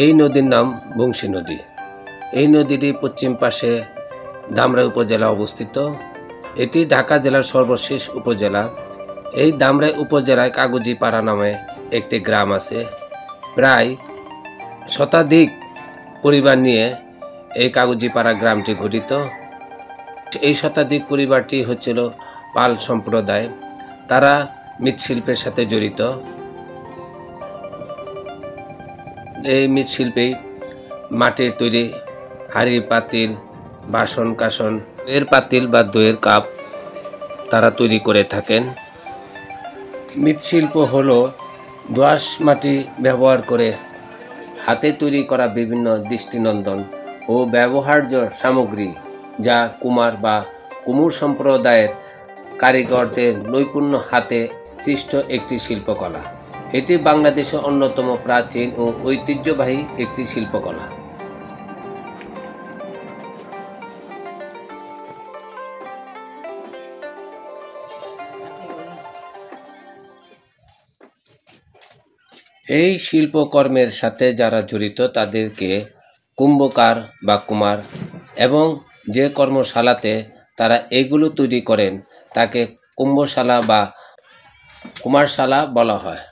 এই নদীর নাম বংশী নদী। এই নদীটি পশ্চিম পাশে ধামরাই উপজেলা অবস্থিত। এটি ঢাকা জেলার সর্বশেষ উপজেলা। এই ধামরাই উপজেলায় কাগজিপাড়া নামে একটি গ্রাম আছে। প্রায় শতাধিক পরিবার নিয়ে এই কাগজিপাড়া গ্রামটি গঠিত। এই শতাধিক পরিবারটি হচ্ছিল পাল সম্প্রদায়। তারা মৃৎশিল্পের সাথে জড়িত। এই মৃৎশিল্পে মাটির তৈরি হাঁড়ি পাতিল, বাসন কাসন, দইয়ের পাতিল বা দইয়ের কাপ তারা তৈরি করে থাকেন। মৃৎশিল্প হলো দোআঁশ মাটি ব্যবহার করে হাতে তৈরি করা বিভিন্ন দৃষ্টিনন্দন ও ব্যবহার্য সামগ্রী, যা কুমার বা কুমুর সম্প্রদায়ের কারিগরদের নৈপুণ্য হাতে সৃষ্ট একটি শিল্পকলা। এটি বাংলাদেশের অন্যতম প্রাচীন ও ঐতিহ্যবাহী একটি শিল্পকলা। এই শিল্পকর্মের সাথে যারা জড়িত তাদেরকে কুম্ভকার বা কুমার, এবং যে কর্মশালাতে তারা এগুলো তৈরি করেন তাকে কুম্ভশালা বা কুমারশালা বলা হয়।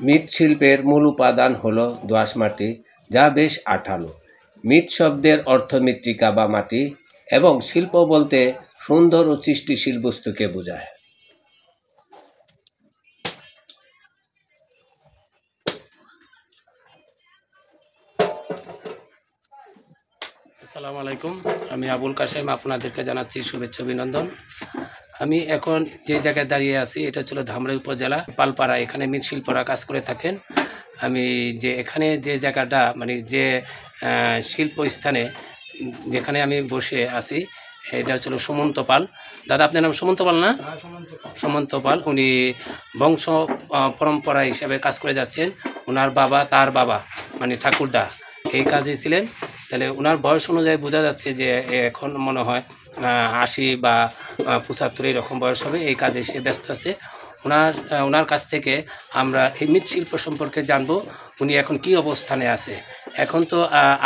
মৃৎশিল্পের মূল উপাদান হলো দোআঁশ মাটি, যা বেশ আঠালো। মৃৎ শব্দের অর্থ মৃত্তিকা বা মাটি, এবং শিল্প বলতে সুন্দর ও সৃষ্টিশীল বস্তুকে বোঝায়। আসসালামু আলাইকুম, আমি আবুল কাশেম, আপনাদেরকে জানাচ্ছি শুভেচ্ছা অভিনন্দন। আমি এখন যে জায়গায় দাঁড়িয়ে আছি এটা হচ্ছিল ধামরাই উপজেলা পালপাড়া। এখানে মৃৎশিল্পরা কাজ করে থাকেন। আমি যে এখানে যে জায়গাটা মানে যে শিল্প স্থানে যেখানে আমি বসে আছি এটা হচ্ছিল সুমন্ত পাল। দাদা, আপনার নাম সুমন্ত পাল না? সুমন্ত পাল। উনি বংশ পরম্পরা হিসাবে কাজ করে যাচ্ছেন। ওনার বাবা, তার বাবা মানে ঠাকুরদা এই কাজে ছিলেন। তাহলে ওনার বয়স অনুযায়ী বোঝা যাচ্ছে যে এখন মনে হয় 80 বা 75 এরকম বয়স হবে। এই কাজে সে ব্যস্ত আছে। ওনার কাছ থেকে আমরা এই মৃৎশিল্প সম্পর্কে জানবো, উনি এখন কি অবস্থানে আছে। এখন তো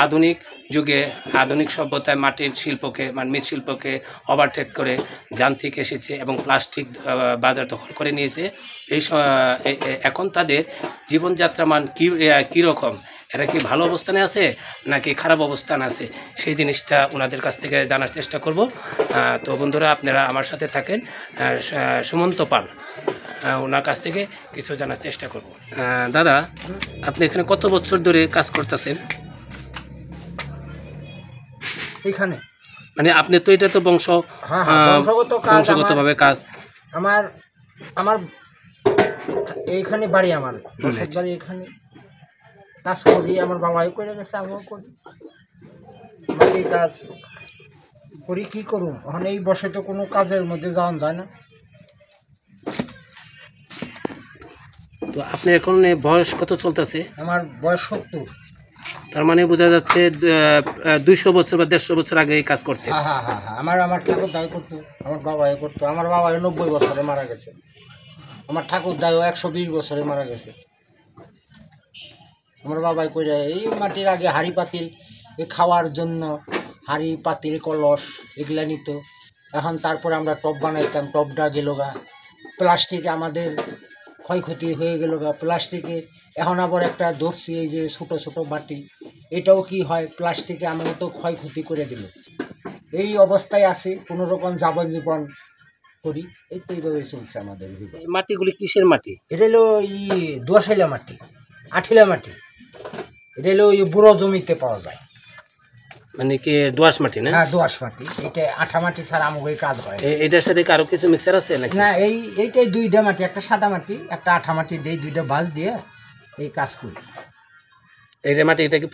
আধুনিক যুগে আধুনিক সভ্যতায় মাটির শিল্পকে মানে মৃৎশিল্পকে ওভারটেক করে যান্ত্রিক এসেছে এবং প্লাস্টিক বাজার দখল করে নিয়েছে। এখন তাদের জীবনযাত্রা মান কীরকম, এরা কি ভালো অবস্থানে আছে নাকি খারাপ অবস্থান আছে, সেই জিনিসটা ওনাদের কাছ থেকে জানার চেষ্টা করব। তো বন্ধুরা, আপনারা আমার সাথে থাকেন। সুমন্ত পাল, ওনার কাছ থেকে কিছু জানার চেষ্টা করব। দাদা, আপনি এখানে কত বছর ধরে কাজ করতেছেন? এখানে মানে আপনি তো এটা তো বংশগতভাবে কাজ। আমার এইখানে বাড়ি, আমার বাড়ি এখানে কাজ করি। আমার বাবাই করে গেছে, আমিও করি মাটির কাজ করি। কি করুন, এখন এই বসে তো কোনো কাজের মধ্যে যাওয়া যায় না। তো আপনি এখন বয়স কত চলতেছে? আমার বয়স 70। তার মানে বোঝা যাচ্ছে 200 বছর বা 150 বছর আগে এই কাজ করতে। হ্যাঁ, আমার ঠাকুর দায় করতো, আমার বাবাই করতো। আমার বাবা 90 বছরে মারা গেছে। আমার ঠাকুর দায়ও 120 বছরে মারা গেছে। আমার বাবাই কইরা এই মাটির আগে হাঁড়ি পাতিল খাওয়ার জন্য হাঁড়ি পাতিল কলস এগুলা নিত। এখন তারপরে আমরা টব বানাইতাম, টবটা গেল গা। প্লাস্টিকে আমাদের ক্ষয়ক্ষতি হয়ে গেল গা প্লাস্টিকে। এখন আবার একটা ধরছি এই যে ছোটো ছোটো বাটি, এটাও কি হয় প্লাস্টিকে আমার তো ক্ষয়ক্ষতি করে দিল। এই অবস্থায় আছে, কোনো রকম জীবন করি। এই তো এইভাবে চলছে আমাদের জীবন। মাটিগুলি কিসের মাটি? এটা হলো দোআঁশাইলা মাটি, আঠিলা মাটি। এটা হলো বুড়ো জমিতে পাওয়া যায়। মানে কি দোআঁশ মাটি না? হ্যাঁ, দোআঁশ মাটি। এটা আঠা মাটি ছাড়া আমাকে কাজ হয়। এটার সাথে আরো কিছু মিক্সার আছে নাকি? না, এইটাই 2টা মাটি, একটা সাদা মাটি একটা আঠা মাটি দিয়ে 2টা বাস দিয়ে এই কাজ করি। এই যে মাটি, এটা কি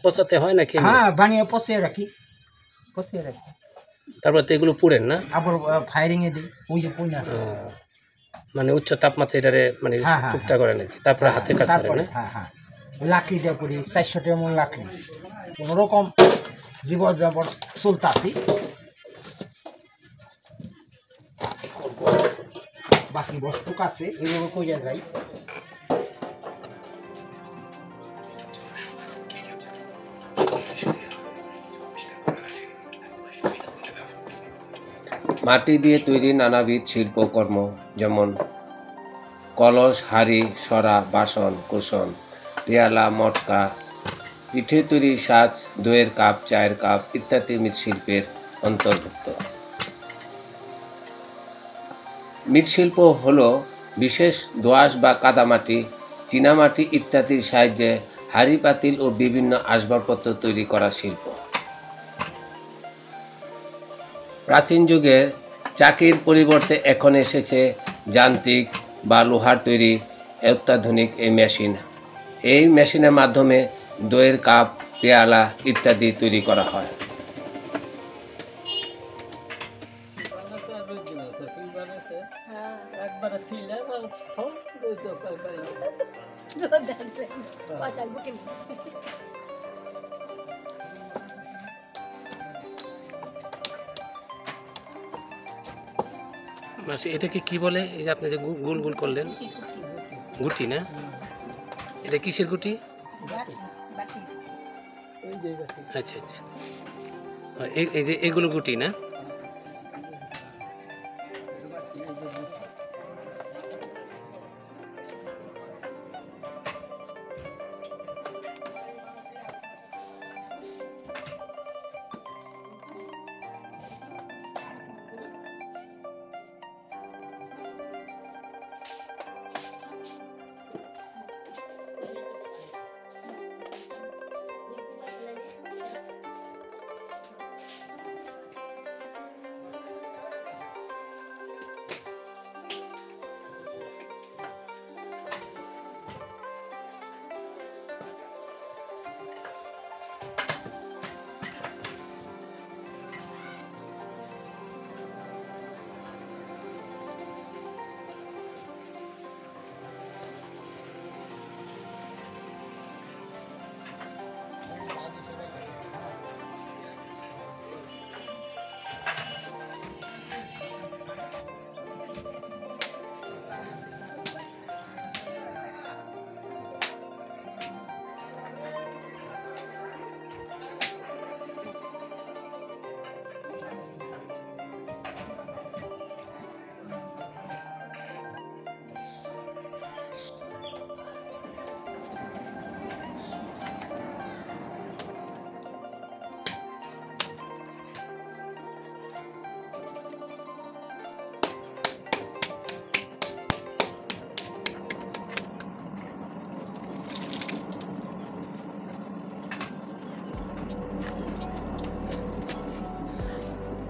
পচাতে হয় নাকি? হ্যাঁ, বানিয়ে পচিয়ে রাখি। তারপর তো এগুলো পুড়েন না? আবার ফায়ারিং এ দিই। ওই যে পুইনা আছে, মানে উচ্চ তাপমাত্রা এটারে মানে টুকটা করে নাকি? তারপরে হাতে কাজ করে না? হ্যাঁ, লাকড়ি দিয়ে করি। 400 টাকা মূল লাকড়ি। কোনো রকম জীবন যাপন চলতে আসি। বাকি বস্তু কাছে এগুলো কইরা যাই। মাটি দিয়ে তৈরি নানাবিধ শিল্পকর্ম যেমন কলস, হাঁড়ি, সরা, বাসন, কুসন, পেয়ালা, মটকা, পিঠে তৈরি সাজ, দইয়ের কাপ, চায়ের কাপ ইত্যাদি মৃৎশিল্পের অন্তর্ভুক্ত। মৃৎশিল্প হল বিশেষ দোআঁশ বা কাদামাটি, চীনামাটি ইত্যাদির সাহায্যে হাঁড়ি, পাতিল ও বিভিন্ন আসবাবপত্র তৈরি করা শিল্প। প্রাচীন যুগের চাকির পরিবর্তে এখন এসেছে যান্ত্রিক বা লোহার তৈরি অত্যাধুনিক এই মেশিন। এই মেশিনের মাধ্যমে দইয়ের কাপ, পেয়ালা ইত্যাদি তৈরি করা হয়। মাসি এটাকে কি বলে? এই যে আপনি যে গোল গোল করলেন, গুটি না? এটা কিসের গুটি? আচ্ছা আচ্ছা, এই যে এগুলো গুটি না?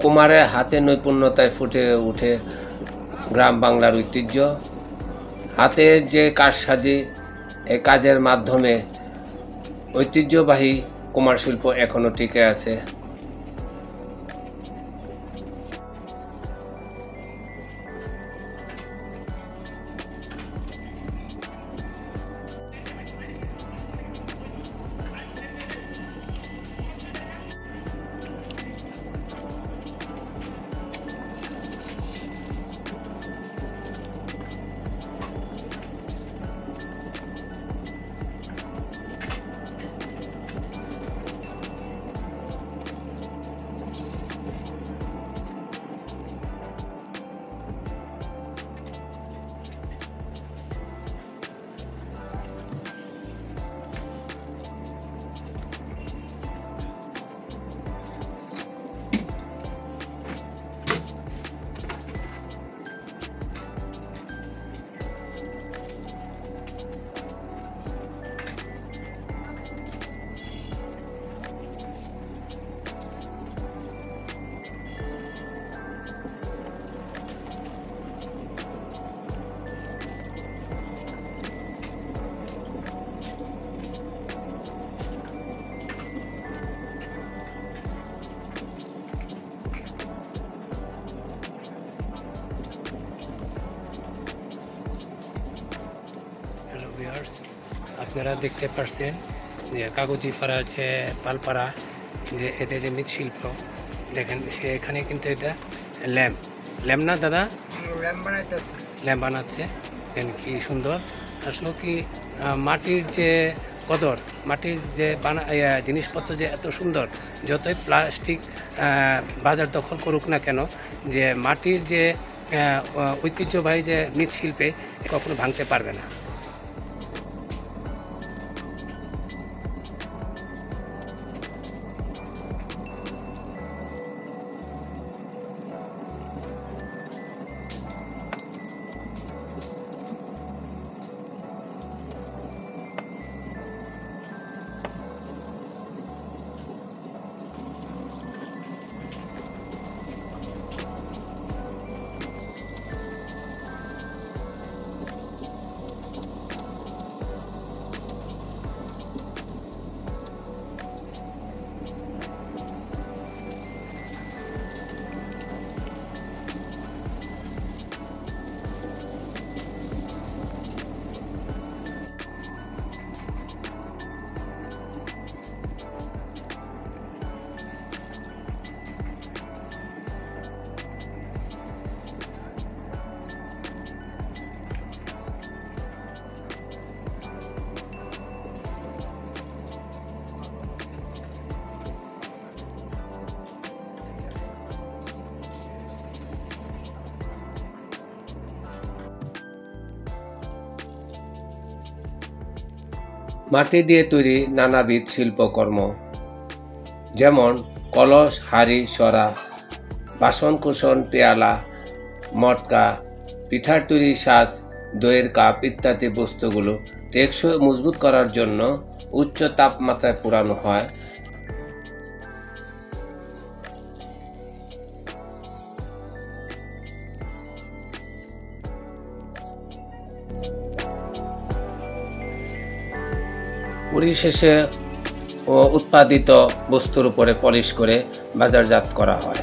কুমারের হাতে নৈপুণ্যতায় ফুটে ওঠে গ্রাম বাংলার ঐতিহ্য। হাতের যে কারসাজি, এই কাজের মাধ্যমে ঐতিহ্যবাহী কুমার শিল্প এখনো টিকে আছে। আপনারা দেখতে পাচ্ছেন যে কাগজি পাড়া যে পালপাড়া যে এতে যে মৃৎশিল্প দেখেন, সে এখানে কিন্তু এটা ল্যাম্প না দাদা, ল্যাম্প বানাচ্ছে। দেখেন কি সুন্দর। আসলে কি মাটির যে কদর, মাটির যে জিনিসপত্র যে এত সুন্দর, যতই প্লাস্টিক বাজার দখল করুক না কেন, যে মাটির যে ঐতিহ্যবাহী যে মৃৎশিল্পে কখনো ভাঙতে পারবে না। মাটি দিয়ে তৈরি নানাবিধ শিল্পকর্ম, যেমন কলস, হাঁড়ি, সরা, বাসনকোসন, পেয়ালা, মটকা, পিঠার তৈরি সাজ, দইয়ের কাপ ইত্যাদি বস্তুগুলো টেকসই মজবুত করার জন্য উচ্চ তাপমাত্রায় পোড়ানো হয়। পরিশেষে উৎপাদিত বস্তুর উপরে পলিশ করে বাজারজাত করা হয়।